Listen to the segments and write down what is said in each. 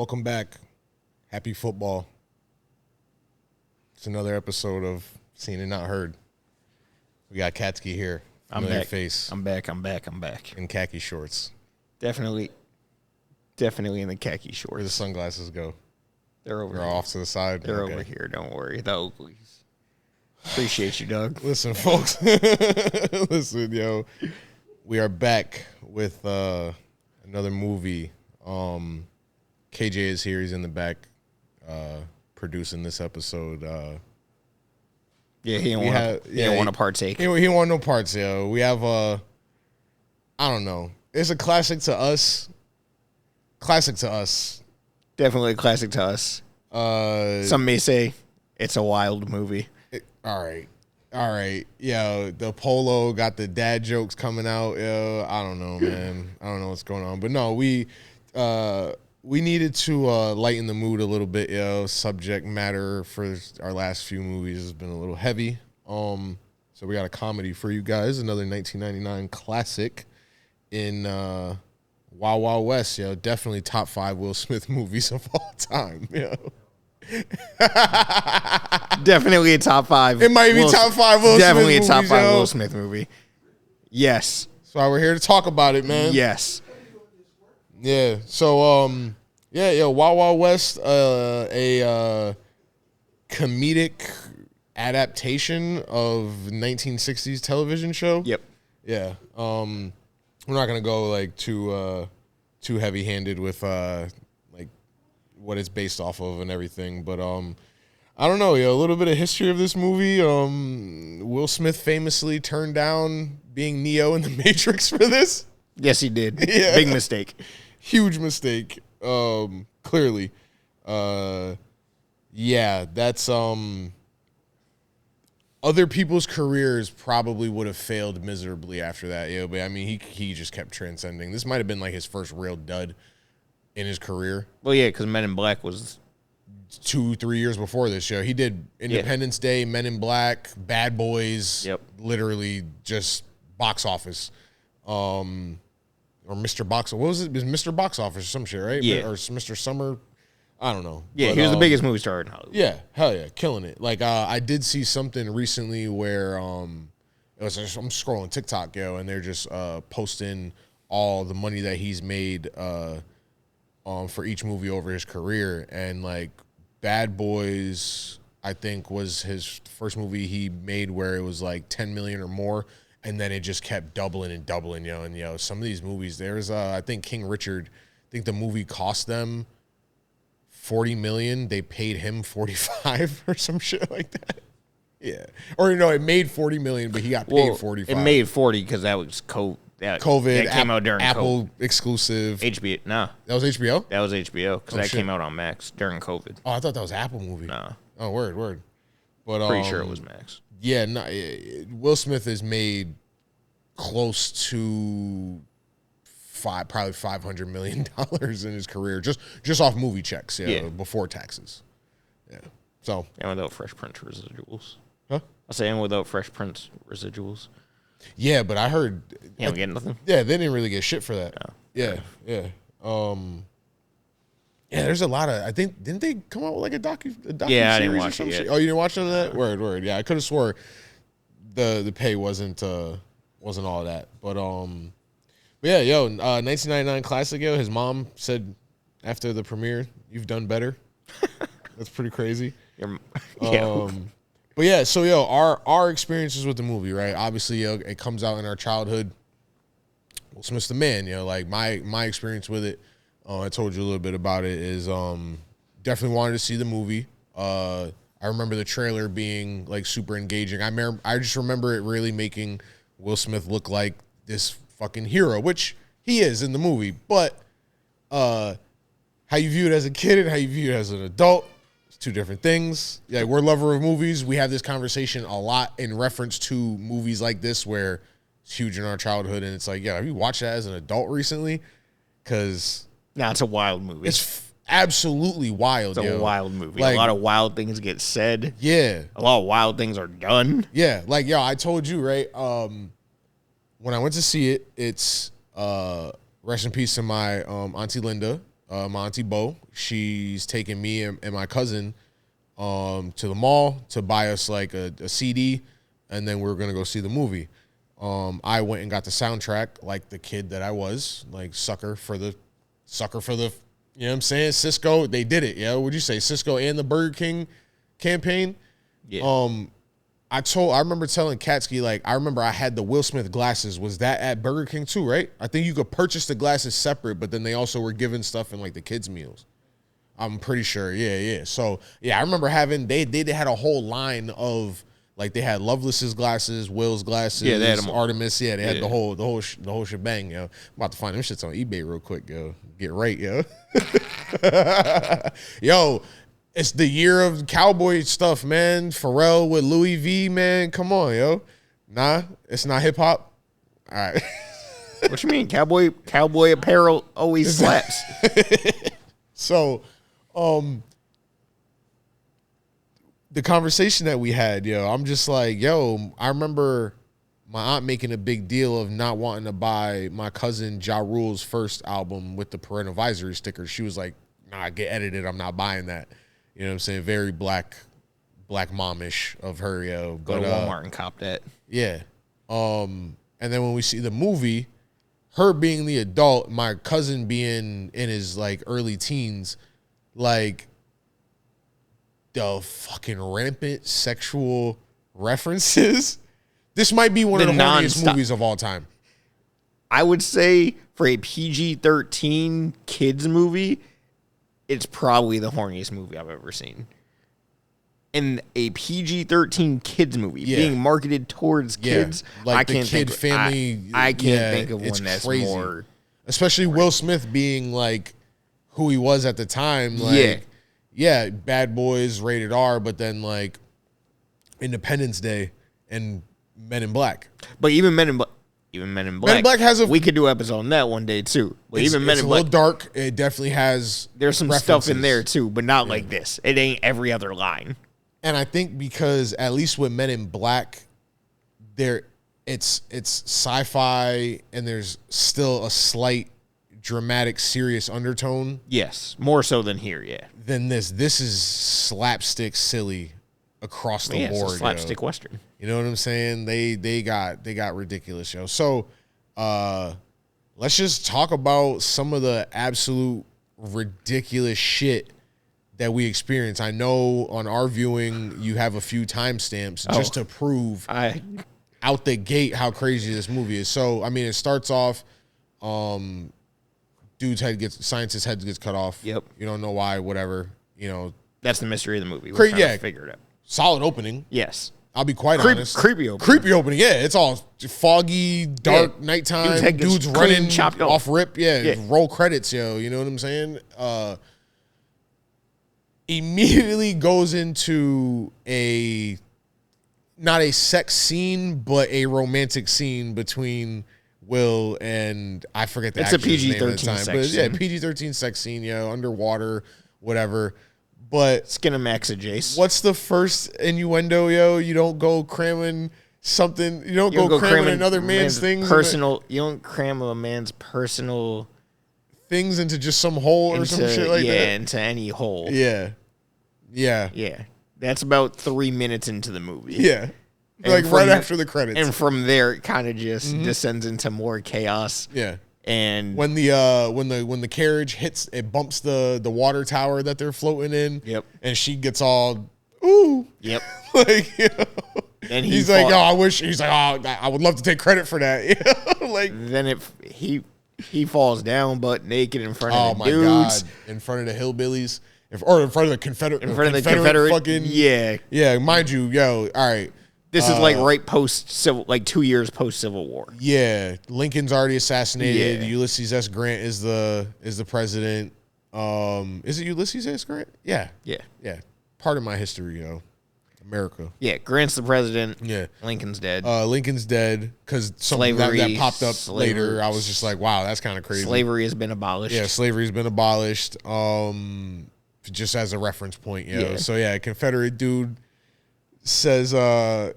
Welcome back. Happy football. It's another episode of Seen and Not Heard. We got Katsky here. I'm back. Face. I'm back. In khaki shorts. Definitely in the khaki shorts. Where the sunglasses go? They're over They're here. off to the side? They're over here. Don't worry. The Oakleys. Appreciate you, Doug. Listen, folks. Listen, yo. We are back with another movie. KJ is here. He's in the back producing this episode. Yeah, he didn't want to partake. He didn't want no parts, yo. We have I don't know. It's a classic to us. Definitely a classic to us. Some may say it's a wild movie. All right. Yo, the polo got the dad jokes coming out. Yo, I don't know, man. I don't know what's going on. But no, we needed to lighten the mood a little bit, yo. Subject matter for our last few movies has been a little heavy. So we got a comedy for you guys, another 1999 classic in Wild Wild West, yo. Definitely top 5 Will Smith movies of all time, yo. Definitely a top 5. It might be top 5 Will Smith Definitely movies, a top 5 yo. Will Smith movie. Yes. That's why we're here to talk about it, man. Yes. Yeah. So, Wild Wild West, a comedic adaptation of 1960s television show. Yep. Yeah. We're not gonna go like too heavy-handed with like what it's based off of and everything, but I don't know, a little bit of history of this movie. Will Smith famously turned down being Neo in The Matrix for this. Yes, he did. Yeah. Big mistake. Huge mistake. Clearly. Yeah, that's other people's careers probably would have failed miserably after that, but I mean he just kept transcending. This might have been like his first real dud in his career. Well, yeah, because Men in Black was 2-3 years before this show. He did Independence Day, Men in Black, Bad Boys. Yep. Literally just box office. Or Mr. Box. What was it? It was Mr. Box Office or some shit, right? Yeah. Or Mr. Summer. I don't know. Yeah, But, he was the biggest movie star in Hollywood. Yeah, hell yeah, killing it. Like I did see something recently where I'm scrolling TikTok, and they're just posting all the money that he's made for each movie over his career, and like Bad Boys, I think was his first movie he made where it was like 10 million or more, and then it just kept doubling and doubling, and some of these movies, there's I think King Richard, I think the movie cost them 40 million, they paid him 45 or some shit like that. Yeah. Or no, it made 40 million, but he got paid 45. It made 40 because that was COVID. That came out during Apple COVID. Exclusive. HBO. No. That was HBO? That was HBO because that shit. came out on Max during COVID. Oh, I thought that was Apple movie. No. Oh, word. But Pretty sure it was Max. Yeah, no, Will Smith has made close to probably $500 million in his career, just off movie checks, before taxes. Yeah. So. And without Fresh Prince residuals. Huh? I say, and without Fresh Prince residuals. Yeah, but I heard. You don't get nothing? Yeah, they didn't really get shit for that. No. Yeah. Yeah, there's a lot of. I think didn't they come out with like a docu? Yeah, I didn't series or watch some it yet. shit? Oh, you didn't watch none of that? Word. Yeah, I could have swore the pay wasn't all of that, but yeah, 1999 classic, his mom said after the premiere, "You've done better." That's pretty crazy. But yeah, so our experiences with the movie, right? Obviously, it comes out in our childhood. Will Smith's the man, like my experience with it. I told you a little bit about it. Is definitely wanted to see the movie. I remember the trailer being like super engaging. I just remember it really making Will Smith look like this fucking hero, which he is in the movie. But how you view it as a kid and how you view it as an adult, it's two different things. Yeah, we're lover of movies. We have this conversation a lot in reference to movies like this where it's huge in our childhood, and it's like, have you watched that as an adult recently? Because it's a wild movie. It's absolutely wild. It's a wild movie. Like, a lot of wild things get said. Yeah. A lot of wild things are done. Yeah. Like, I told you, right? When I went to see it, it's rest in peace to my Auntie Linda. my auntie Bo. She's taking me and my cousin to the mall to buy us like a CD, and then we were gonna go see the movie. I went and got the soundtrack like the kid that I was, like sucker for the, you know what I'm saying? Cisco, they did it. Yeah, what'd you say? Cisco and the Burger King campaign. Yeah. I remember telling Katsky, like, I remember I had the Will Smith glasses. Was that at Burger King too, right? I think you could purchase the glasses separate, but then they also were giving stuff in like the kids' meals. I'm pretty sure. Yeah. So yeah, I remember having they had a whole line of like they had Loveless's glasses, Will's glasses, Yeah, they had them all. Artemis. Yeah, they had the whole shebang. Yo, I'm about to find them shits on eBay real quick. Yo, get right, yo. Yo. It's the year of cowboy stuff, man. Pharrell with Louis V, man. Come on, yo. Nah, it's not hip hop. All right. What you mean? Cowboy apparel always slaps. So, the conversation that we had, yo, I'm just like, yo, I remember my aunt making a big deal of not wanting to buy my cousin Ja Rule's first album with the parental advisory sticker. She was like, nah, get edited. I'm not buying that. You know what I'm saying? Very black momish of her, yo. Go to Walmart and cop that. Yeah. And then when we see the movie, her being the adult, my cousin being in his like early teens, like the fucking rampant sexual references. This might be one of the horniest movies of all time. I would say for a PG-13 kids movie, it's probably the horniest movie I've ever seen. In a PG-13 kids movie being marketed towards kids, like I can't think family. I can't think of one that's crazy. more. Especially Will Smith being like who he was at the time. Like, yeah, Bad Boys, rated R, but then like Independence Day and Men in Black. But even Men in Black. Men in Black has a. We could do an episode on that one day too. But even Men in Black, a little dark. It definitely has. There's some stuff in there too, but not like this. It ain't every other line. And I think because at least with Men in Black, it's sci-fi and there's still a slight dramatic, serious undertone. Yes, more so than here. Yeah. Than this. This is slapstick, silly across the board. It's a slapstick western. You know what I'm saying? They got ridiculous, yo. So let's just talk about some of the absolute ridiculous shit that we experience. I know on our viewing you have a few timestamps just to prove out the gate how crazy this movie is. So I mean, it starts off, scientist's head gets cut off. Yep. You don't know why, whatever. You know, that's the mystery of the movie. We're trying to figure it out. Solid opening. Yes. I'll be quite honest. Creepy opening. Creepy opening, yeah. It's all foggy, dark, nighttime. Dudes running off rip. Yeah, roll credits, yo. You know what I'm saying? Immediately goes into not a sex scene, but a romantic scene between Will and I forget the actor's name at the time. But yeah, PG-13 sex scene, yo. Underwater, whatever. But Skinamax Jace. What's the first innuendo, yo? You don't go cramming something. You don't go cramming another man's things. Personal. You don't cram a man's personal things into just some hole or some shit like that. Yeah, into any hole. Yeah. That's about 3 minutes into the movie. Yeah. Like right after the credits. And from there, it kind of just descends into more chaos. Yeah. And when the carriage hits, it bumps the water tower that they're floating in. Yep. And she gets all, ooh. Yep. Like, you know, and he's like, he's like, I would love to take credit for that. You know? Like, then he falls down butt naked in front of the dudes. God. In front of the hillbillies. Or in front of the Confederate. In front of the Confederate fucking. Yeah. Yeah, mind you, yo, all right. This is like right post-Civil, like 2 years post-Civil War. Yeah, Lincoln's already assassinated. Yeah. Ulysses S. Grant is the president. Is it Ulysses S. Grant? Yeah. Part of my history, yo. America. Yeah, Grant's the president. Yeah, Lincoln's dead. Lincoln's dead because something that popped up later. I was just like, wow, that's kind of crazy. Slavery has been abolished. Yeah, slavery's been abolished. Just as a reference point, yo. Yeah. So yeah, Confederate dude says well,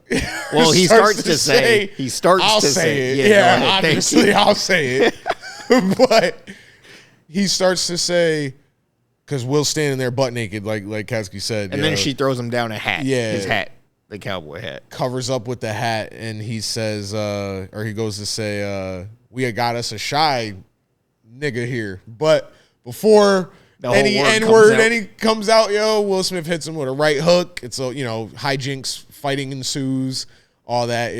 he starts to say I'll say it. Yeah, obviously I'll say it. But he starts to say, because Will's standing there butt naked, like Kasky said. And then she throws him down a hat. Yeah. His hat. The cowboy hat. Covers up with the hat, and he says, or he goes to say, we had got us a shy nigga here. But before any N-word any comes out, Will Smith hits him with a right hook. It's hijinks, fighting ensues, all that,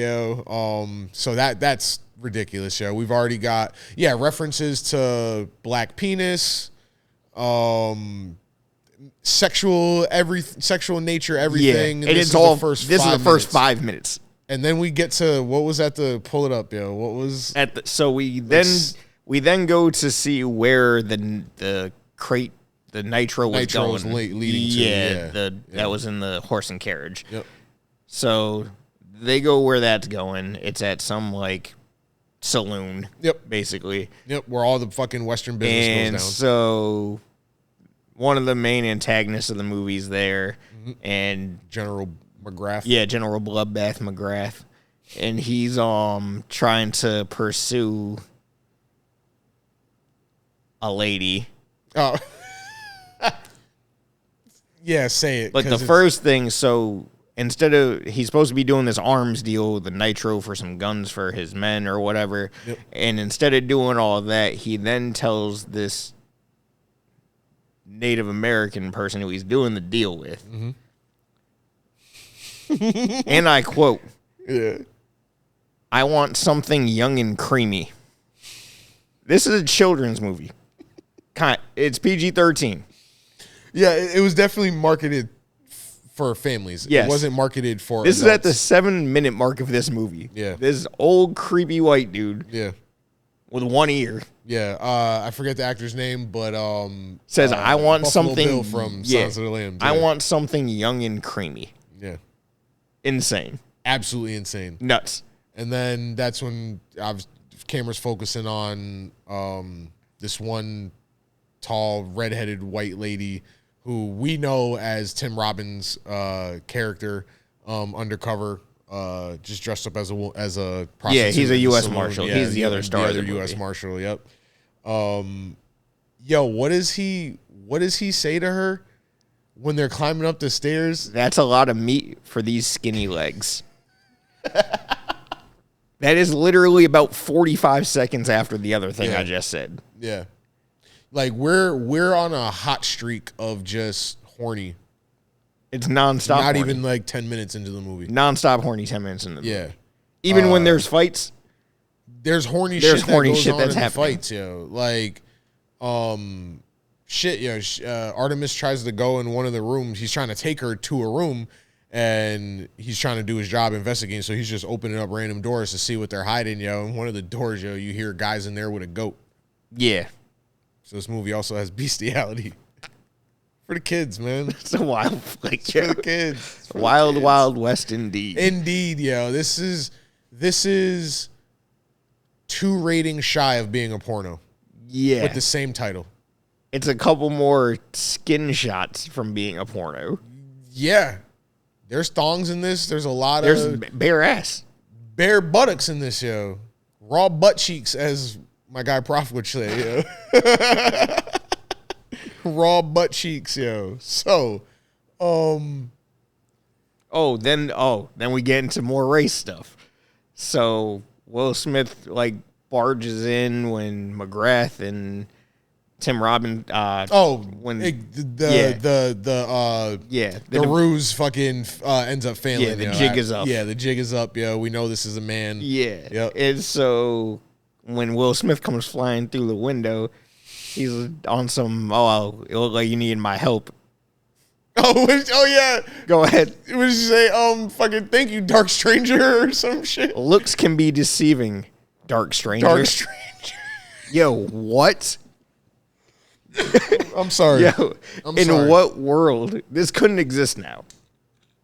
So that's ridiculous, We've already got references to black penis, sexual nature, everything. Yeah, and it's all this is the first 5 minutes. And then we get to what was at the pull it up, What was at the so we then go to see where the crate, the nitro was going. Leading to. That was in the horse and carriage. Yep. So they go where that's going. It's at some saloon. Yep. Basically. Yep. Where all the fucking Western business goes down. And so one of the main antagonists of the movie's there, and General McGrath. Yeah, General Bloodbath McGrath, and he's trying to pursue a lady. Oh, yeah, say it. Like the first thing, so instead of he's supposed to be doing this arms deal, the nitro for some guns for his men or whatever, and instead of doing all of that, he then tells this Native American person who he's doing the deal with. And I quote, I want something young and creamy. This is a children's movie. It's PG-13. Yeah, it was definitely marketed for families. Yes. It wasn't marketed for This adults. is at the 7-minute mark of this movie. Yeah. This old creepy white dude. Yeah. With one ear. Yeah, I forget the actor's name, but says I want Buffalo something Bill from Silence of the Lambs. I want something young and creamy. Yeah, insane, absolutely insane, nuts. And then that's when camera's focusing on this one tall redheaded white lady who we know as Tim Robbins' character, undercover. Just dressed up as a prostitute. Yeah, he's a U.S. Marshal. Yeah, he's the other star. The other U.S. Marshal. Yep. What does he say to her when they're climbing up the stairs? That's a lot of meat for these skinny legs. That is literally about 45 seconds after the other thing I just said. Yeah. Like we're on a hot streak of just horny. It's nonstop. Not horny. even like 10 minutes into the movie. Nonstop horny 10 minutes into the movie. Yeah. Even when there's fights, there's horny shit that goes on that's in happening. Fights, Like, Artemis tries to go in one of the rooms. He's trying to take her to a room, and he's trying to do his job investigating. So he's just opening up random doors to see what they're hiding, And one of the doors, you hear guys in there with a goat. Yeah. So this movie also has bestiality. For the kids, man. It's a wild flick. For the kids. Wild West indeed. Indeed, This is 2 ratings shy of being a porno. Yeah. With the same title. It's a couple more skin shots from being a porno. Yeah. There's thongs in this. There's a lot of bare ass. Bare buttocks in this, Raw butt cheeks, as my guy Prof would say, Raw butt cheeks, So, then we get into more race stuff. So Will Smith barges in when McGrath and Tim Robbins. The ruse fucking ends up failing. Yeah, the jig is up. Yeah, the jig is up. We know this is a man. Yeah. Yep. And so when Will Smith comes flying through the window, he's on some, it looked like you needed my help. Yeah. Go ahead. What did you say? Fucking thank you, Dark Stranger, or some shit. Looks can be deceiving, Dark Stranger. Dark Stranger. Yo, what? I'm sorry. Yo, in what world? This couldn't exist now.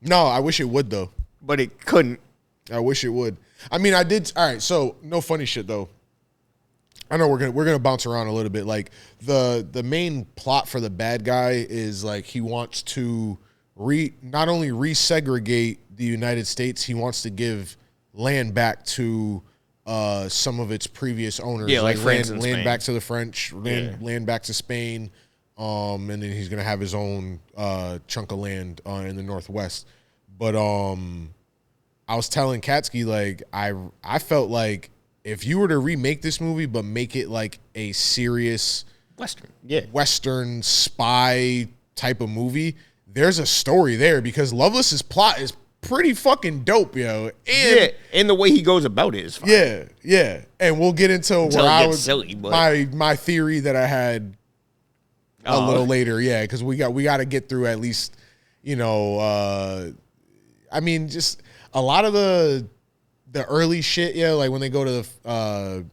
No, I wish it would, though. But it couldn't. I wish it would. I mean, I did. All right, so no funny shit, though. I know we're gonna bounce around a little bit. Like the main plot for the bad guy is he wants to not only resegregate the United States, he wants to give land back to some of its previous owners. Yeah, like France land and Spain. back to the French, land back to Spain, and then he's gonna have his own chunk of land in the Northwest. But I was telling Katsky, like, I felt like if you were to remake this movie but make it like a serious Western spy type of movie, there's a story there, because Loveless's plot is pretty fucking dope, yo. And the way he goes about it is fine. Yeah. And we'll get into Until where it I gets was silly, but... my theory that I had a little later, because we got to get through at least, I mean, just a lot of the early shit, like when they go to the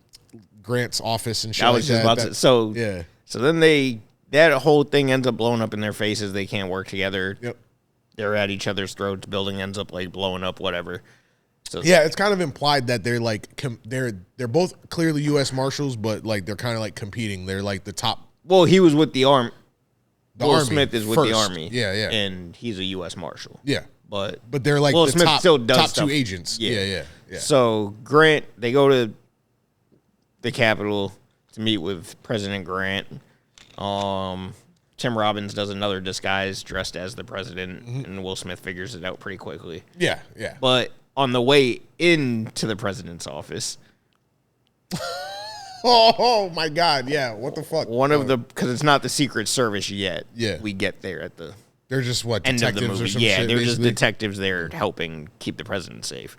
Grant's office and shit. So then that whole thing ends up blowing up in their faces. They can't work together. Yep. They're at each other's throats. Building ends up like blowing up, whatever. So yeah, it's kind of implied that they're like they're both clearly U.S. Marshals, but like they're kind of like competing. They're like the top. Well, he was with the army. Will Army Smith is with first. the army. Yeah. And he's a U.S. Marshal. Yeah. But they're like Will the Smith top, still does top stuff. two agents. Yeah. So Grant, they go to the Capitol to meet with President Grant. Tim Robbins does another disguise dressed as the president, and Will Smith figures it out pretty quickly. Yeah. But on the way into the president's office, oh my God! Yeah, what the fuck? Because it's not the Secret Service yet. Yeah, we get there at the they're just what end detectives of the movie. or some Yeah, shit, they're basically. just detectives there helping keep the president safe.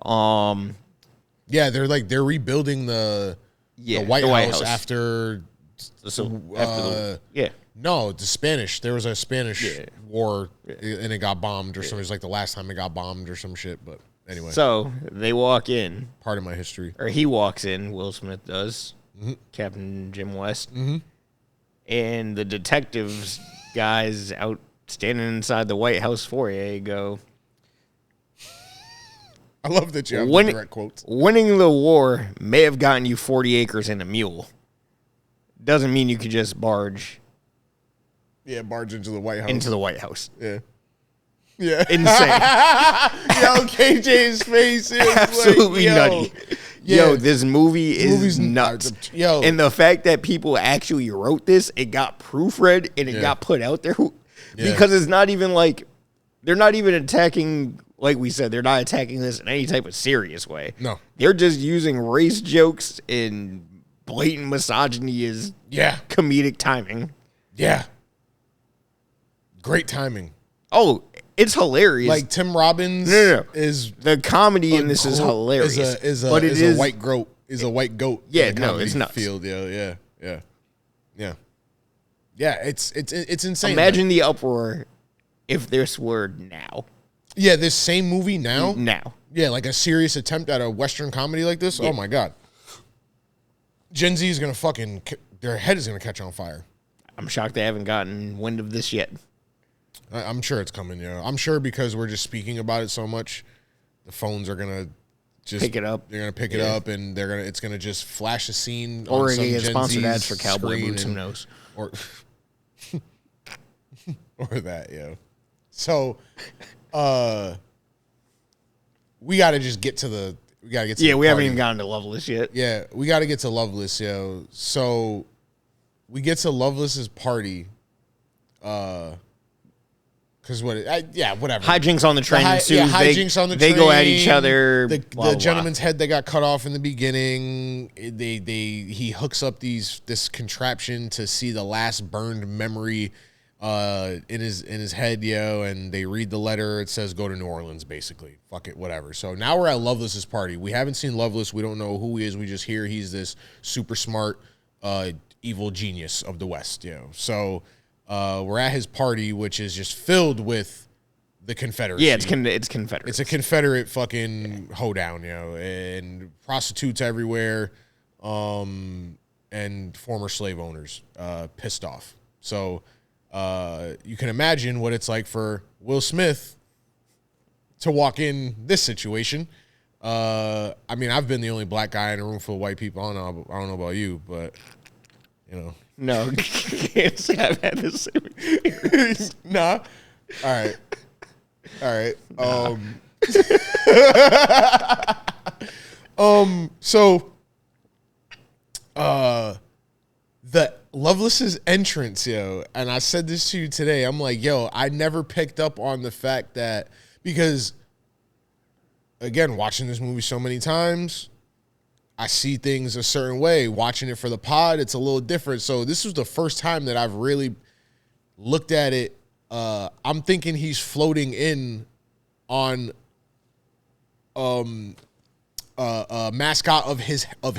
Yeah, they're rebuilding the White House after. No, the Spanish. There was a Spanish war, and it got bombed or something. It was like the last time it got bombed or some shit. But anyway. So they walk in. Part of my history. Or he walks in, Will Smith does, Captain Jim West. And the detectives guys out standing inside the White House foyer go, I love that you have the direct quotes. Winning the war may have gotten you 40 acres and a mule. Doesn't mean you could just barge. Yeah, barge into the White House. Into the White House. Yeah. Insane. Yo, KJ's face is absolutely like, nutty. Yeah. Yo, this movie is nuts. Yo. And the fact that people actually wrote this, it got proofread and it got put out there because it's not even like they're not even attacking, like we said, they're not attacking this in any type of serious way. No. They're just using race jokes and blatant misogyny as comedic timing. Yeah. Great timing. Oh, it's hilarious. Like Tim Robbins is the comedy in this is hilarious. Is a white goat. Is a white goat. Yeah, no, it's nuts. Field. Yeah. It's insane. Imagine the uproar if this were now. Yeah, this same movie now. Yeah, like a serious attempt at a Western comedy like this. Yeah. Oh my God. Gen Z is gonna their head is gonna catch on fire. I'm shocked they haven't gotten wind of this yet. I'm sure it's coming, I'm sure because we're just speaking about it so much, the phones are gonna just pick it up. They're gonna pick it up, and it's gonna just flash a scene. Or on some get Gen sponsored Z's ads for cowboy boots. Who knows? Or that, So, we got to just get to the. We got to get to. Yeah, we haven't even gotten to Loveless yet. Yeah, we got to get to Loveless, So, we get to Loveless's party. Because whatever. Hijinks on the train ensues. Hijinks on the train. They go at each other. The gentleman's head that got cut off in the beginning. He hooks up this contraption to see the last burned memory in his head, and they read the letter. It says go to New Orleans, basically. Fuck it, whatever. So now we're at Loveless's party. We haven't seen Loveless. We don't know who he is. We just hear he's this super smart, evil genius of the West, So. We're at his party, which is just filled with the Confederacy. Yeah, it's Confederate. It's a Confederate fucking hoedown, and prostitutes everywhere, and former slave owners, pissed off. So you can imagine what it's like for Will Smith to walk in this situation. I mean, I've been the only black guy in a room full of white people. I don't know about you, but No, can't say I've had the same experience. Nah. All right. So, the Loveless's entrance, yo, and I said this to you today. I'm like, yo, I never picked up on the fact that, because, again, watching this movie so many times, I see things a certain way. Watching it for the pod, it's a little different. So this was the first time that I've really looked at it. I'm thinking he's floating in on a mascot of himself.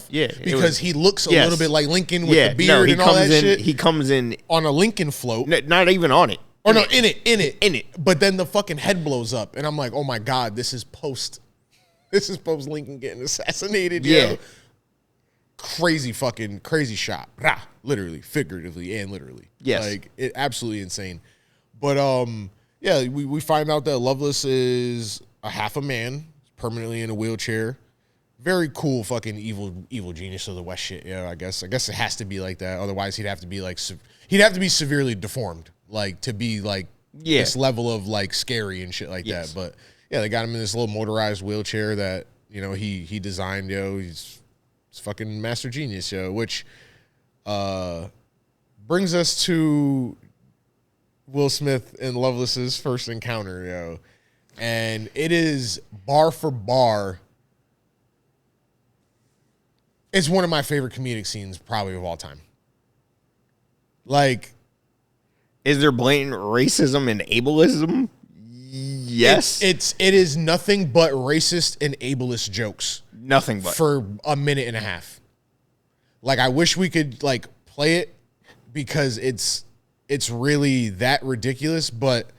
Because he looks a little bit like Lincoln with the beard and all that shit. He comes in on a Lincoln float. Not even on it. Or no, in it. But then the fucking head blows up, and I'm like, oh my God, this is post Lincoln getting assassinated. Yeah. Yo. Crazy shot. Rah, literally, figuratively, and literally. Yes. Like, it absolutely insane. But yeah, we find out that Loveless is a half a man, permanently in a wheelchair. Very cool fucking evil genius of the West shit. Yeah, I guess it has to be like that. Otherwise he'd have to be like severely deformed, like, to be like this level of like scary and shit like that. But yeah, they got him in this little motorized wheelchair that, you know, he designed, yo. He's fucking master genius, yo, which brings us to Will Smith and Loveless's first encounter, yo. And it is bar for bar. It's one of my favorite comedic scenes probably of all time. Like, is there blatant racism and ableism? Yes. It is nothing but racist and ableist jokes. Nothing but. For a minute and a half. Like, I wish we could like play it because it's really that ridiculous, but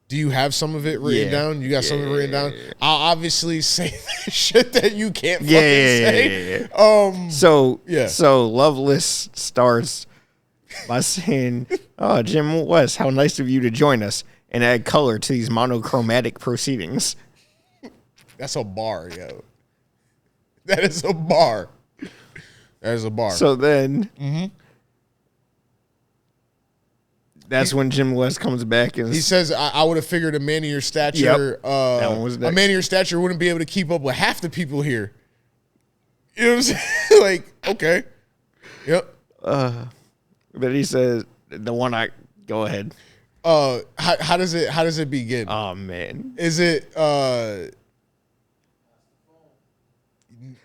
do you have some of it written down? You got some of it written down? I'll obviously say shit that you can't fucking say. So Loveless starts by saying, "Oh, Jim West, how nice of you to join us and add color to these monochromatic proceedings." That's a bar, yo. That is a bar. That is a bar. So then... That's when Jim West comes back and he says, I would have figured a man of your stature, that one was next. A man of your stature wouldn't be able to keep up with half the people here. You know what I'm saying? Like, okay. Yep. But he says, go ahead. How does it begin? Oh man. Is it I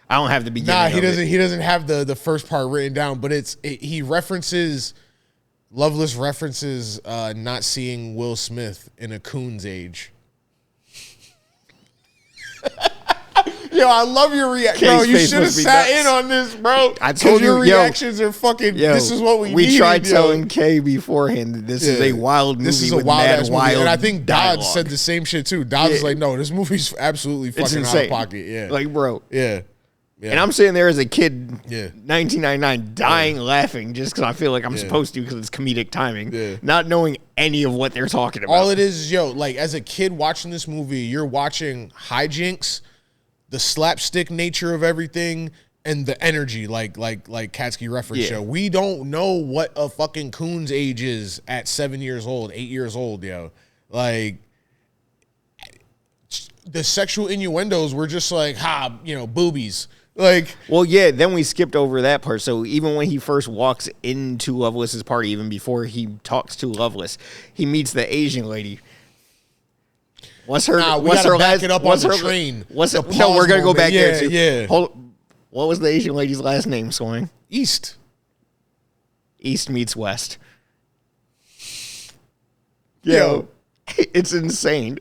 don't have the beginning. Nah, he doesn't have the first part written down, but he references Loveless references not seeing Will Smith in a coon's age. Yo, I love your reaction. Bro, you should have sat in on this, bro. I told you, your reactions are fucking, this is what we needed. We tried telling Kay beforehand that this is a wild movie. This is a wild movie. And I think Dodge said the same shit too. Dodge was like, no, this movie's absolutely fucking out of pocket. Yeah. Like, bro. Yeah. Yeah. And I'm sitting there as a kid, 1999, dying laughing just because I feel like I'm supposed to because it's comedic timing, not knowing any of what they're talking about. All it is, yo, like as a kid watching this movie, you're watching hijinks, the slapstick nature of everything, and the energy, like Katsky reference show. We don't know what a fucking coon's age is at 7 years old, 8 years old, yo. Like, the sexual innuendos were just like, boobies. Like, well, yeah, then we skipped over that part. So even when he first walks into Loveless's party, even before he talks to Loveless, he meets the Asian lady. What's her? What's her last? It up on the train. No, we're gonna go back there too. Yeah. What was the Asian lady's last name, Swang? East. East meets West. Yo, it's insane.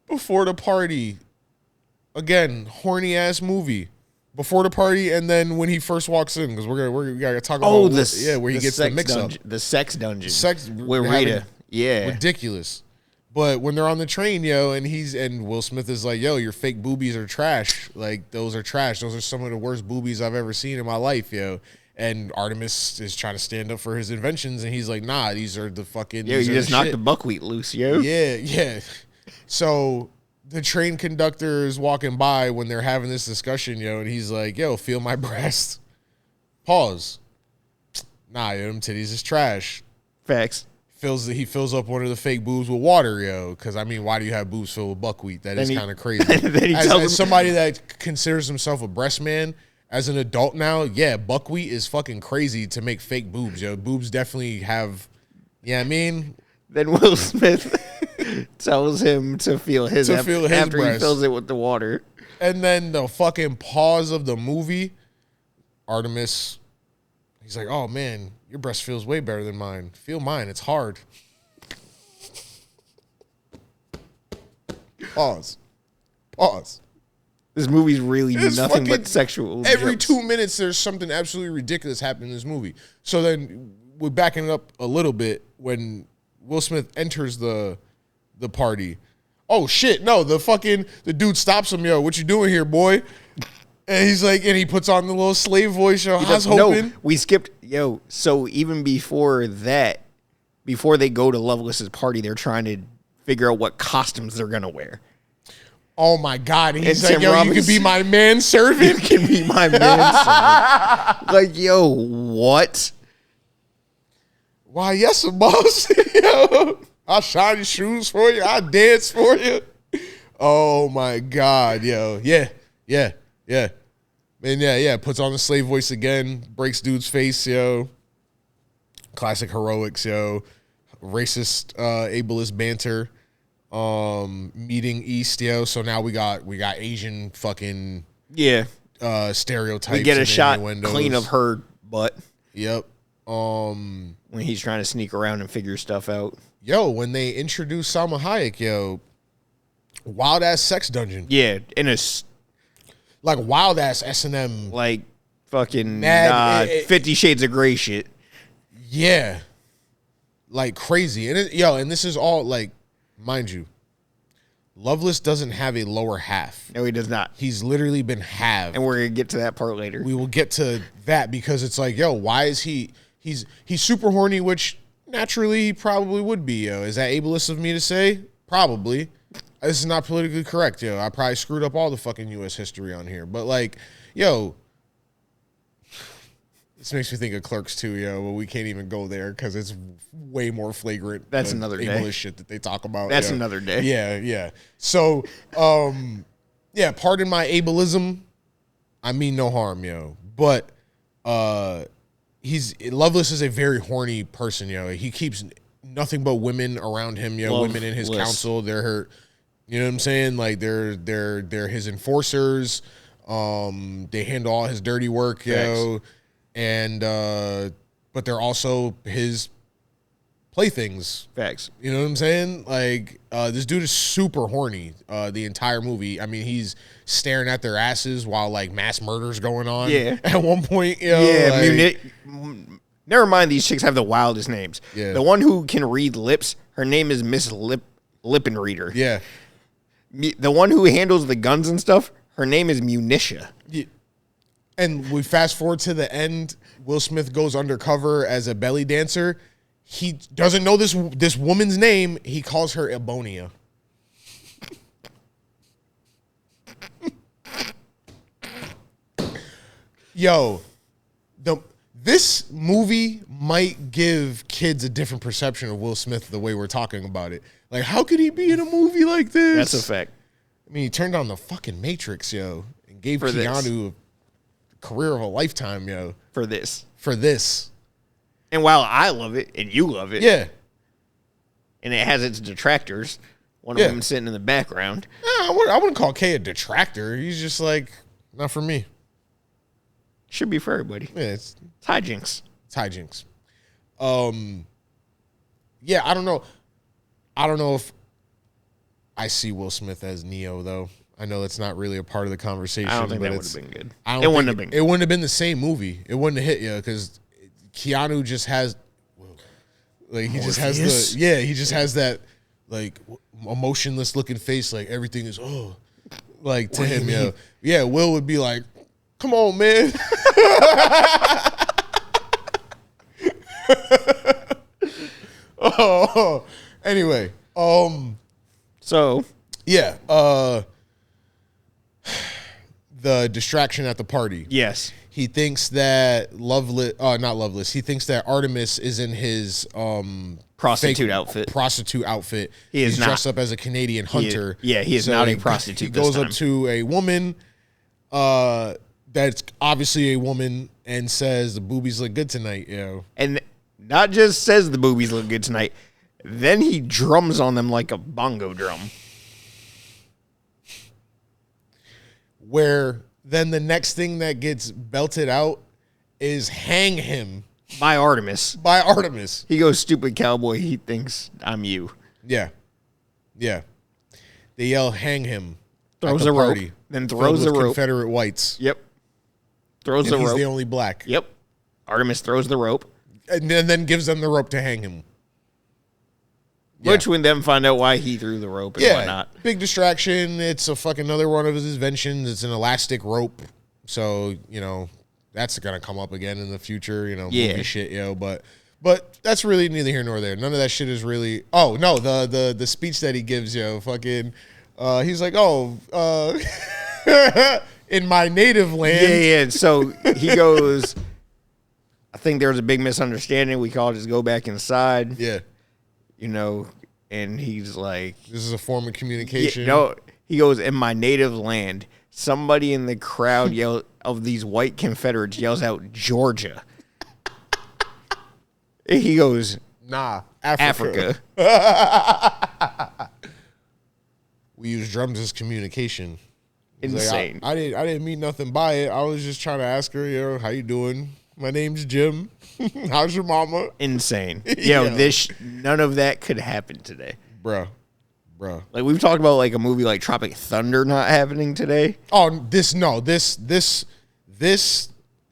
Before the party. Again, horny ass movie. Before the party, and then when he first walks in, because we gotta talk about where he gets the mix up, the sex dungeon, with Rita, ridiculous. But when they're on the train, yo, and Will Smith is like, yo, your fake boobies are trash. Like, those are trash. Those are some of the worst boobies I've ever seen in my life, yo. And Artemis is trying to stand up for his inventions, and he's like, nah, these are the fucking. Yo, you just knocked the buckwheat loose, yo. Yeah. So the train conductor is walking by when they're having this discussion, yo, and he's like, yo, feel my breast. Pause. Nah, yo, them titties is trash. Facts. he fills up one of the fake boobs with water, yo. Because I mean, why do you have boobs filled with buckwheat? That is kind of crazy. As somebody that considers himself a breast man, as an adult now, yeah, buckwheat is fucking crazy to make fake boobs, yo. Boobs definitely have, yeah, I mean. Then Will Smith tells him to feel his after breast. He fills it with the water. And then the fucking pause of the movie, Artemis, he's like, oh man, your breast feels way better than mine. Feel mine, it's hard. Pause. This movie's really nothing but sexual. Every jokes. 2 minutes, there's something absolutely ridiculous happening in this movie. So then we're backing it up a little bit when Will Smith enters the party. Oh shit! No, the dude stops him. Yo, what you doing here, boy? And he's like, and he puts on the little slave voice. Yo, I was hoping. No, we skipped. Yo, so even before that, before they go to Loveless's party, they're trying to figure out what costumes they're gonna wear. Oh my God! And he's like, yo, you can be my manservant. You can be my manservant. Like, yo, what? Why, yes, boss. Yo, I'll shine your shoes for you. I'll dance for you. Oh my God, yo. Yeah. And yeah. Puts on the slave voice again. Breaks dude's face, yo. Classic heroics, yo. Racist, ableist banter. Meeting East, yo. So now we got Asian fucking stereotypes. We get a shot clean of her butt. Yep. When he's trying to sneak around and figure stuff out. Yo, when they introduced Salma Hayek, yo, wild ass sex dungeon. Yeah, in a like wild ass S&M, like fucking 50 Shades of Grey shit. Yeah, like crazy. And and this is all like, mind you, Loveless doesn't have a lower half. No, he does not. He's literally been halved. And we're gonna get to that part later. We will get to that because it's like, yo, why is he's super horny, which naturally he probably would be, yo. Is that ableist of me to say? Probably. This is not politically correct, yo. I probably screwed up all the fucking U.S. history on here. But like, yo, this makes me think of Clerks too, yo. But we can't even go there because it's way more flagrant. That's another day. Ableist shit that they talk about. That's another day. Yeah. So, pardon my ableism. I mean no harm, yo. But Loveless is a very horny person, yo. He keeps nothing but women around him, yo. Women in his council. They're her, you know what I'm saying? Like they're his enforcers. They handle all his dirty work, yo. And but they're also his playthings. Facts. You know what I'm saying? Like this dude is super horny the entire movie. I mean, he's staring at their asses while like mass murder's going on. Yeah. At one point, yo. Yeah. Never mind, these chicks have the wildest names. Yeah. The one who can read lips, her name is Miss Lippenreader. Yeah. The one who handles the guns and stuff, her name is Munitia. Yeah. And we fast forward to the end. Will Smith goes undercover as a belly dancer. He doesn't know this woman's name. He calls her Ebonia. Yo, this movie might give kids a different perception of Will Smith the way we're talking about it. Like, how could he be in a movie like this? That's a fact. I mean, he turned on the fucking Matrix, yo, and gave Keanu a career of a lifetime, yo. For this. And while I love it, and you love it. Yeah. And it has its detractors. One of them sitting in the background. I wouldn't call Kay a detractor. He's just like, not for me. Should be for everybody. Yeah, it's hijinks. It's hijinks. Yeah, I don't know. I don't know if I see Will Smith as Neo, though. I know that's not really a part of the conversation. I don't think that would have been good. It wouldn't have been good. It wouldn't have been the same movie. It wouldn't have hit you because Keanu just has, like, he just has that, like, emotionless looking face. Like, everything is, like, to him, yo. Yeah, Will would be like, come on, man. Anyway, so yeah, the distraction at the party. Yes, He thinks that not Loveless. He thinks that Artemis is in his Prostitute fake outfit. Prostitute outfit. He's not. Dressed up as a Canadian hunter. He is not a prostitute. He goes up to a woman that's obviously a woman and says the boobies look good tonight, And not just says the boobies look good tonight, then he drums on them like a bongo drum. Where then the next thing that gets belted out is hang him By Artemis. By Artemis. He goes, stupid cowboy, he thinks I'm you. Yeah. Yeah. They yell, hang him. Throws a rope. Then throws the rope. Confederate whites. Yep. Throws the rope. He's the only black. Yep. Artemis throws the rope. And then gives them the rope to hang him. Which would then find out why he threw the rope and whatnot. Big distraction. It's a fucking another one of his inventions. It's an elastic rope. So, that's going to come up again in the future, movie shit, but that's really neither here nor there. None of that shit is really. Oh, no, the speech that he gives, fucking he's like, in my native land. Yeah. So he goes, I think there was a big misunderstanding. We call it just go back inside. Yeah. And he's like, this is a form of communication. He goes, in my native land. Somebody in the crowd of these white Confederates yells out, Georgia. He goes, nah, Africa. We use drums as communication. Insane. Like, I didn't mean nothing by it. I was just trying to ask her, how you doing? My name's Jim. How's your mama? Insane. None of that could happen today. Bruh. Like, we've talked about, like, a movie like Tropic Thunder not happening today. Oh, this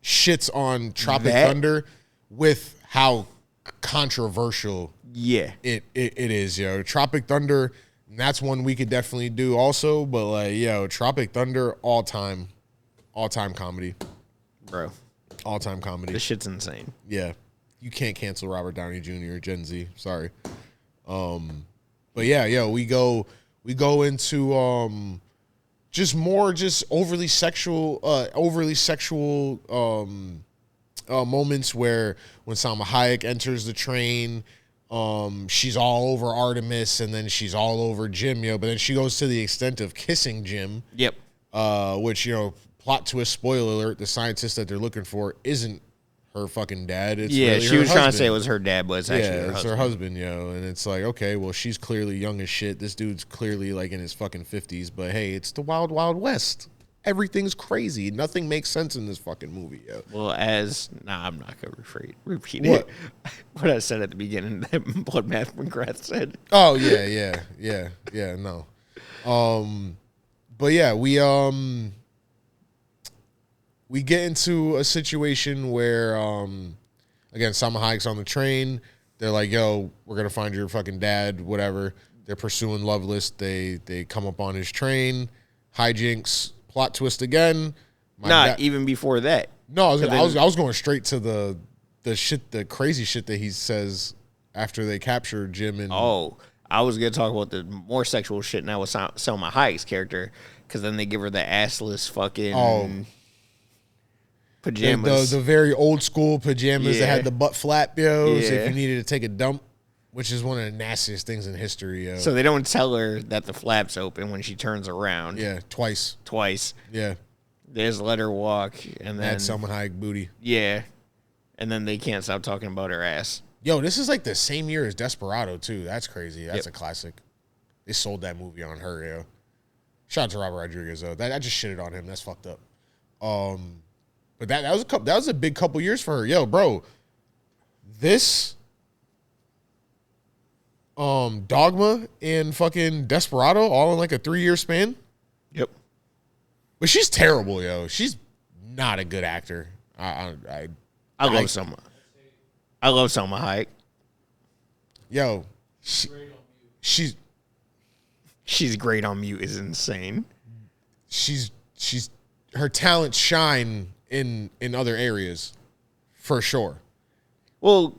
shits on Tropic Thunder with how controversial it is, Tropic Thunder, that's one we could definitely do also, but, like, Tropic Thunder, all-time comedy. Bro. All-time comedy. This shit's insane. Yeah. You can't cancel Robert Downey Jr. or Gen Z. Sorry. But yeah, we go into just overly sexual moments where when Salma Hayek enters the train, she's all over Artemis and then she's all over Jim, but then she goes to the extent of kissing Jim. Yep. Which, plot twist, spoiler alert, the scientist that they're looking for isn't her fucking dad. It's really she was husband. trying to say it was her dad, but it's actually her husband. Her husband, and it's like, okay, well, she's clearly young as shit. This dude's clearly like in his fucking 50s, but hey, it's the wild, wild west. Everything's crazy. Nothing makes sense in this fucking movie, Well, I'm not going to repeat it. What I said at the beginning that Blood Math McGrath said. Oh, yeah, no. But yeah, we get into a situation where, again, Salma Hayek's on the train. They're like, yo, we're going to find your fucking dad, whatever. They're pursuing Loveless. They come up on his train. Hijinks. Plot twist again. Even before that. No, I was going straight to the crazy shit that he says after they capture Jim and... Oh, I was going to talk about the more sexual shit now with Salma Hayek's character, because then they give her the assless fucking... pajamas. The very old school pajamas that had the butt flap, So if you needed to take a dump, which is one of the nastiest things in history, So they don't tell her that the flap's open when she turns around. Yeah, twice. Yeah. They just let her walk, and then... That's Salma Hayek booty. Yeah. And then they can't stop talking about her ass. Yo, this is like the same year as Desperado, too. That's crazy. That's a classic. They sold that movie on her, Shout out to Robert Rodriguez, though. I just shitted on him. That's fucked up. But that was a big couple years for her. Yo, bro, this Dogma and fucking Desperado all in like a 3-year span. Yep. But she's terrible, yo. She's not a good actor. I love Salma. I love Salma Hayek. Yo, she's great on mute is insane. She's her talents shine in other areas, for sure. Well,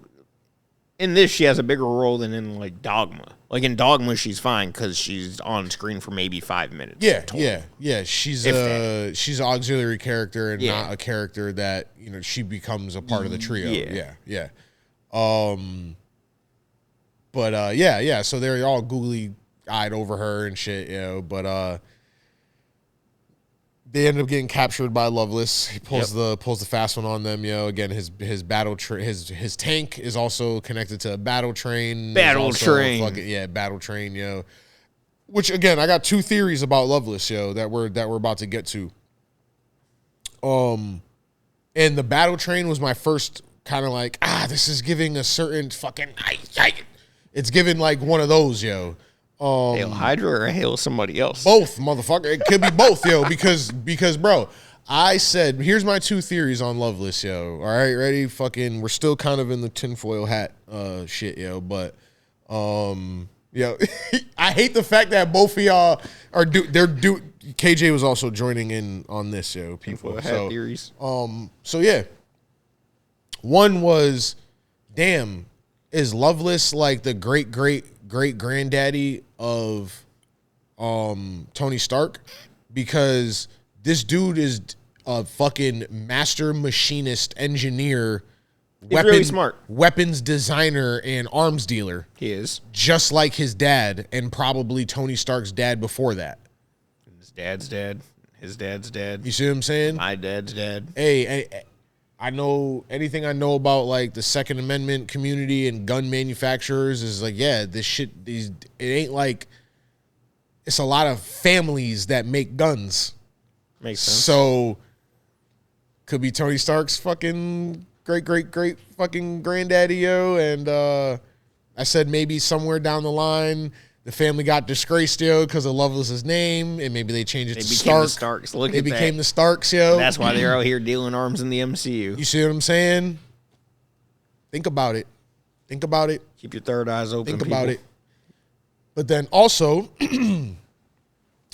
in this, she has a bigger role than in like Dogma. Like in Dogma, she's fine because she's on screen for maybe 5 minutes. Yeah, total. yeah. She's an auxiliary character and not a character that she becomes a part of the trio. Yeah. But yeah. So they're all googly eyed over her and shit, But they end up getting captured by Loveless. He pulls the fast one on them, Again, his battle his tank is also connected to a battle train. Battle train. Battle train, Which again, I got 2 theories about Loveless, that we're about to get to. And the battle train was my first kind of like, this is giving a certain fucking it's giving like one of those, Hail Hydra or hail somebody else? Both, motherfucker. It could be both, because bro, I said, here's my 2 theories on Loveless, All right, ready? Fucking, we're still kind of in the tinfoil hat shit, But I hate the fact that both of y'all are KJ was also joining in on this, people. Hat theories. So yeah. One was, damn, is Loveless like the great granddaddy of Tony Stark? Because this dude is a fucking master machinist, engineer, really smart weapons designer, and arms dealer. He is. Just like his dad, and probably Tony Stark's dad before that. His dad's dad. His dad's dad. You see what I'm saying? My dad's dad. Hey, I know anything I know about like the Second Amendment community and gun manufacturers is like, this shit, it ain't like, it's a lot of families that make guns. Makes sense. So could be Tony Stark's fucking great fucking granddaddy, and I said maybe somewhere down the line the family got disgraced, because of Loveless's name, and maybe they changed it to Stark. The Starks. Look they at became that. the Starks, That's why they're out here dealing arms in the MCU. You see what I'm saying? Think about it. Keep your third eyes open. Think about it. But then also,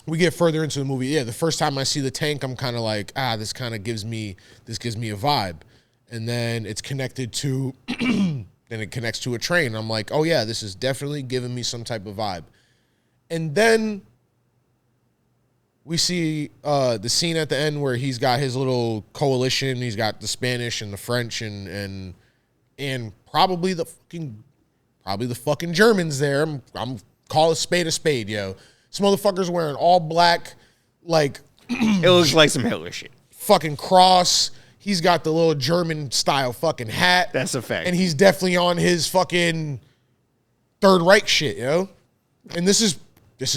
we get further into the movie. Yeah, the first time I see the tank, I'm kind of like, this kind of gives me a vibe. And then it's connected to, then it connects to a train. I'm like, oh yeah, this is definitely giving me some type of vibe. And then we see the scene at the end where he's got his little coalition. He's got the Spanish and the French and probably the fucking Germans there. I'm call a spade, This motherfucker's wearing all black, like it looks like some Hitler shit. Fucking cross. He's got the little German style fucking hat. That's a fact. And he's definitely on his fucking Third Reich shit, And this is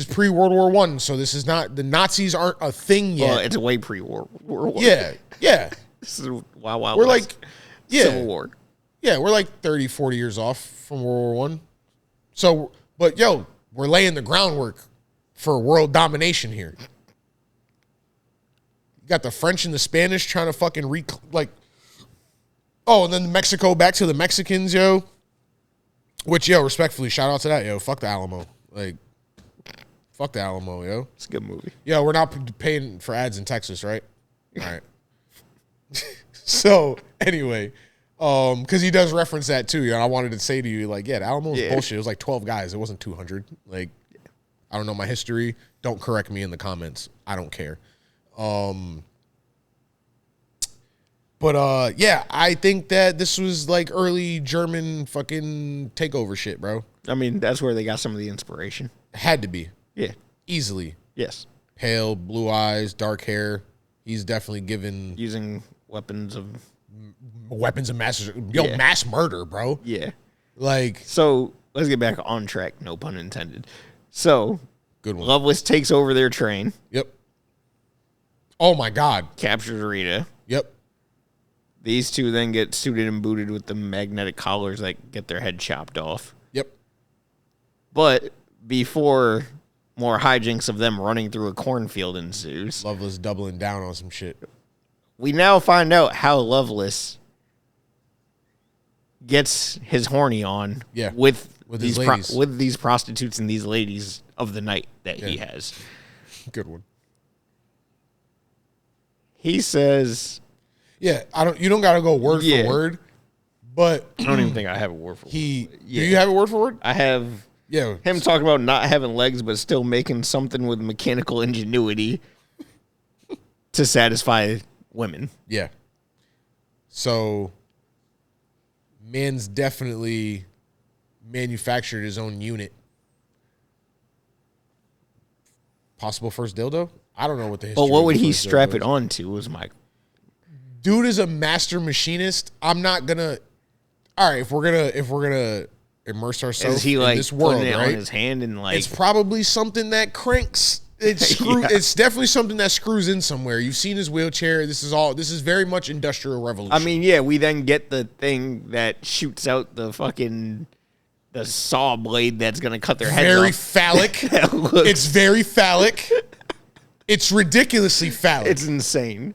pre-World War I, so this is not, the Nazis aren't a thing yet. Well, it's way pre-World War I. Yeah. This is wow. We're like, Civil War. Yeah, we're like 30, 40 years off from World War I. So, but we're laying the groundwork for world domination here. You got the French and the Spanish trying to fucking and then Mexico back to the Mexicans, Which, respectfully, shout out to that, Fuck the Alamo. Like, fuck the Alamo, It's a good movie. Yeah, we're not paying for ads in Texas, right? All right. So, anyway, because he does reference that too, I wanted to say to you, like, the Alamo was bullshit. It was like 12 guys. It wasn't 200. Like, I don't know my history. Don't correct me in the comments. I don't care. But I think that this was like early German fucking takeover shit, bro. I mean, that's where they got some of the inspiration. Had to be. Yeah. Easily. Yes. Pale, blue eyes, dark hair. He's definitely given... Using weapons of mass murder, bro. Yeah. Like... So, let's get back on track. No pun intended. So... Good one. Loveless takes over their train. Yep. Oh, my God. Captures Rita. Yep. These two then get suited and booted with the magnetic collars that get their head chopped off. Yep. But before more hijinks of them running through a cornfield ensues, Loveless doubling down on some shit. We now find out how Loveless gets his horny on with these prostitutes and these ladies of the night that he has. Good one. He says... Yeah, you don't gotta go word for word, But I don't even think I have a word for word. do you have a word for word? I have him talking about not having legs, but still making something with mechanical ingenuity to satisfy women. Yeah. So, man's definitely manufactured his own unit. Possible first dildo? I don't know what the history. But what would of the he first strap dildo it is. on to? Was my Dude is a master machinist. I'm not gonna. All right, if we're gonna immerse ourselves is he in like this world, putting it right? on his hand and like It's probably something that cranks. It's It's definitely something that screws in somewhere. You've seen his wheelchair. This is very much industrial revolution. I mean, yeah, we then get the thing that shoots out the saw blade that's gonna cut their heads very off. phallic. It's very phallic. It's ridiculously phallic. It's insane.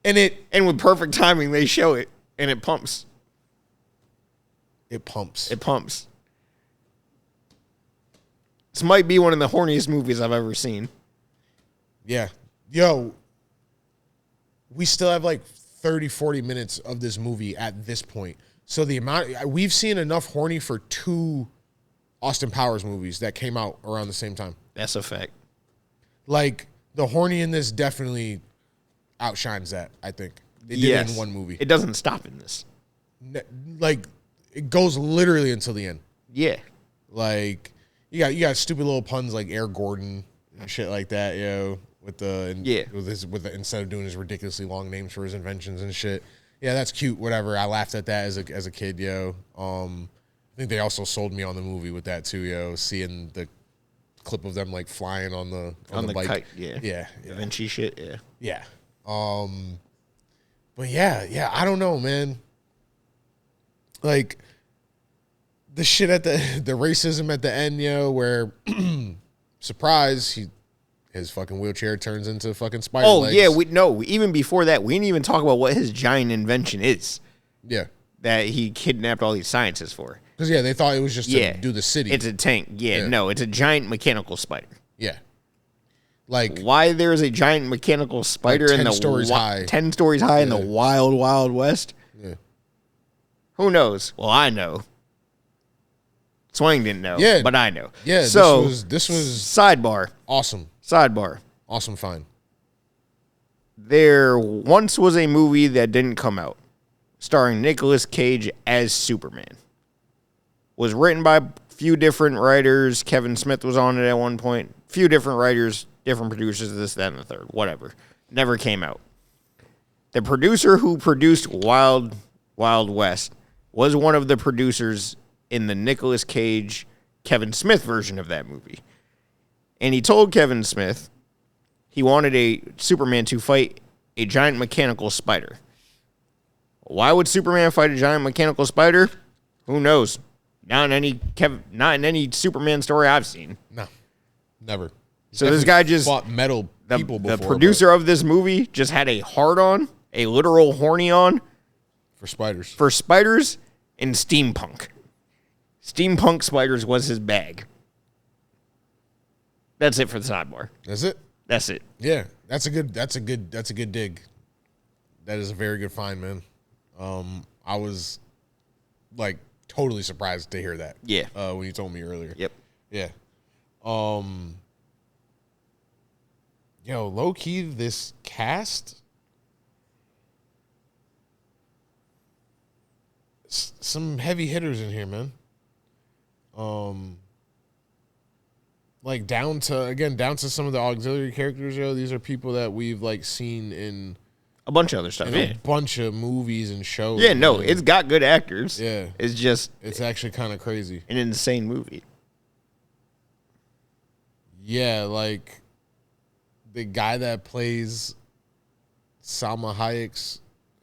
And with perfect timing, they show it, and it pumps. It pumps. It pumps. This might be one of the horniest movies I've ever seen. Yeah. Yo, we still have like 30, 40 minutes of this movie at this point. So the amount we've seen enough horny for 2 Austin Powers movies that came out around the same time. That's a fact. Like the horny in this definitely outshines that, I think. They did it in one movie. It doesn't stop in this. Like it goes literally until the end. Yeah. Like you got stupid little puns like Air Gordon and shit like that, yo, with instead of doing his ridiculously long names for his inventions and shit. Yeah, that's cute. Whatever. I laughed at that as a kid, yo. I think they also sold me on the movie with that too, yo. Seeing the clip of them like flying on the bike. Kite, yeah. Yeah. Da Vinci shit, yeah. Yeah. But yeah, I don't know, man. Like the shit at the racism at the end, yo, where surprise, his fucking wheelchair turns into fucking spider legs. Yeah, even before that, we didn't even talk about what his giant invention is. Yeah. That he kidnapped all these scientists for. Because they thought it was just to do the city. It's a tank. Yeah, no, it's a giant mechanical spider. Yeah. Like why there is a giant mechanical spider like in the 10 stories high. 10 stories high in the wild, wild west? Yeah. Who knows? Well, I know. Swang didn't know. Yeah. But I know. Yeah, so this was sidebar. Awesome. Sidebar. Awesome find. There once was a movie that didn't come out, starring Nicolas Cage as Superman. Was written by a few different writers. Kevin Smith was on it at one point. Few different writers, different producers, this, that, and the third. Whatever. Never came out. The producer who produced Wild Wild West was one of the producers in the Nicolas Cage, Kevin Smith version of that movie. And he told Kevin Smith he wanted a Superman to fight a giant mechanical spider. Why would Superman fight a giant mechanical spider? Who knows? Not in any Superman story I've seen. No. Never. So this guy just fought metal people before. The producer of this movie just had a hard on, a literal horny on for spiders. For spiders and steampunk. Steampunk spiders was his bag. That's it for the sidebar. That's it? That's it. Yeah. That's a good dig. That is a very good find, man. I was like totally surprised to hear that. Yeah. When you told me earlier. Yep. Yeah. Yo, low key, this cast, some heavy hitters in here, man. Like down to some of the auxiliary characters, yo. These are people that we've like seen in a bunch of other stuff. A bunch of movies and shows. Yeah, no, it's got good actors. Yeah. It's actually kind of crazy. An insane movie. Yeah, like the guy that plays Salma Hayek's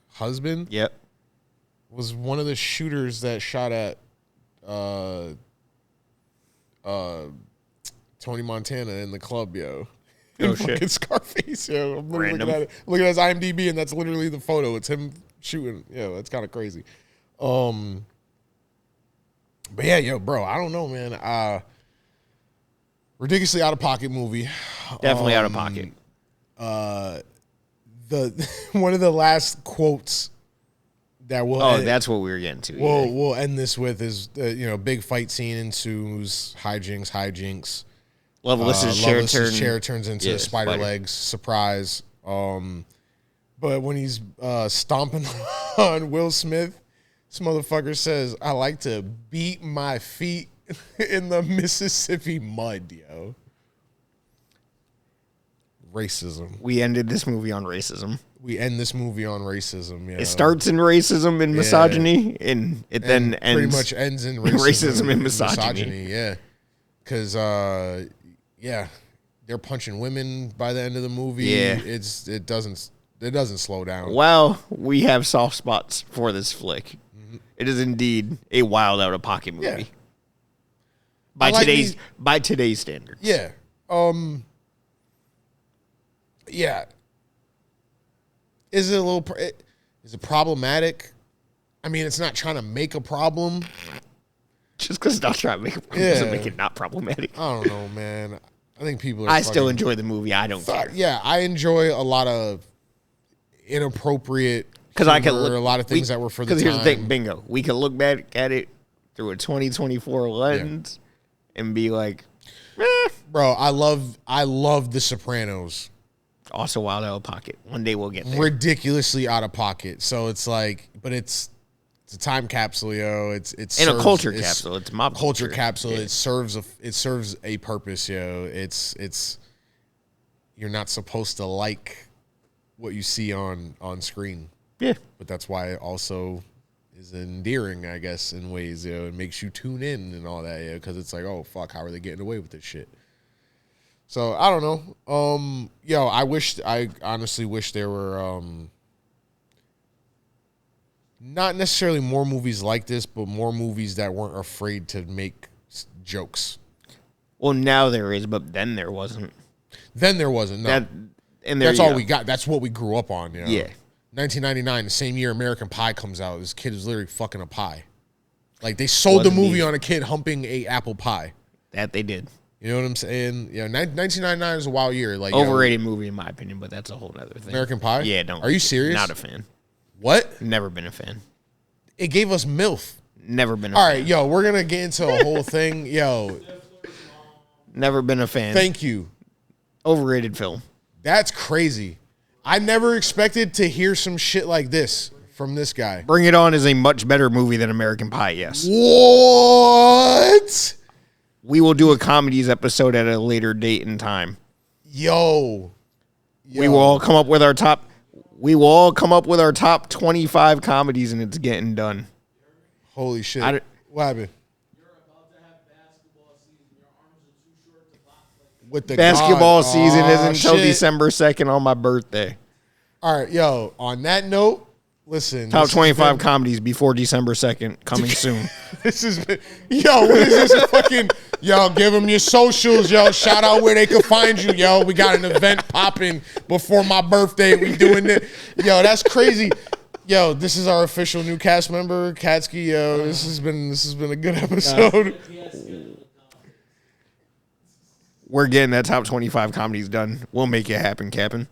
husband. Yep. Was one of the shooters that shot at Tony Montana in the club, yo. Oh, fucking shit. Scarface, yo. I'm literally Random. looking at it. Looking at his IMDb, and that's literally the photo. It's him shooting. Yo, that's kind of crazy. But yeah, yo, bro, I don't know, man. Ridiculously out of pocket movie. Definitely out of pocket. The one of the last quotes that will. Oh, that's what we were getting to. We'll end this with is big fight scene ensues, hijinks. Loveless's chair turns into spider legs. Surprise. But when he's stomping on Will Smith, this motherfucker says, "I like to beat my feet in the Mississippi mud, yo." Racism. We ended this movie on racism. Yeah. It starts in racism and misogyny, and it then ends pretty much ends in racism and misogyny. Yeah, because they're punching women by the end of the movie. Yeah, it doesn't slow down. Well, we have soft spots for this flick. Mm-hmm. It is indeed a wild out of pocket movie. Yeah. By today's standards. Yeah. Yeah. Is it problematic? I mean, it's not trying to make a problem. Just because it's not trying to make a problem doesn't make it not problematic. I don't know, man. I think people are I still enjoy the movie. I don't care. Yeah, I enjoy a lot of inappropriate because I can look a lot of things that were for the time. Because here's the thing, bingo. We can look back at it through a 2024 lens and be like, bro, I love The Sopranos. Also wild out of pocket. One day we'll get there. Ridiculously out of pocket. So it's like, but it's a time capsule, yo. It's a culture capsule. It's mob culture culture. capsule. Yeah. It serves a purpose, yo. It's you're not supposed to like what you see on screen. Yeah. But that's why it also is endearing, I guess, in ways, yo. It makes you tune in and all that, yo, because it's like, oh fuck, how are they getting away with this shit? So I don't know. I honestly wish there were not necessarily more movies like this, but more movies that weren't afraid to make jokes. Well, now there is, but then there wasn't. Then there wasn't. No. That's all we got. That's what we grew up on. You know? Yeah. 1999, the same year American Pie comes out, this kid is literally fucking a pie. Like they sold the movie on a kid humping a apple pie. That they did. You know what I'm saying? Yeah, 1999 is a wild year. Like overrated movie in my opinion, but that's a whole other thing. American Pie? Yeah, don't. Are you serious? Not a fan. What? Never been a fan. It gave us MILF. Never been a fan. All right, yo, we're going to get into a whole thing. Yo. Never been a fan. Thank you. Overrated film. That's crazy. I never expected to hear some shit like this from this guy. Bring It On is a much better movie than American Pie, yes. What? We will do a comedies episode at a later date and time. Yo. We will all come up with our top. We will all come up with our top 25 comedies, and it's getting done. Holy shit! What happened? You're about to have basketball season. Your arms are too short to box. With the basketball season isn't until shit. December 2nd on my birthday. All right, yo. On that note, listen. Top 25 comedies before December 2nd coming soon. This is yo. What is this fucking? Yo, give them your socials, yo. Shout out where they can find you, yo. We got an event popping before my birthday. We doing it, yo. That's crazy, yo. This is our official new cast member, Katsky. Yo, this has been a good episode. We're getting that top 25 comedies done. We'll make it happen, Captain.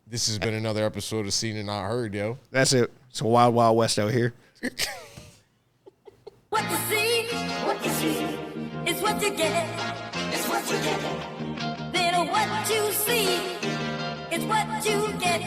This has been another episode of Seen and Not Heard, yo. That's it. It's a wild, wild west out here. What you see is what you get. It's what you get. Then what you see is what you get.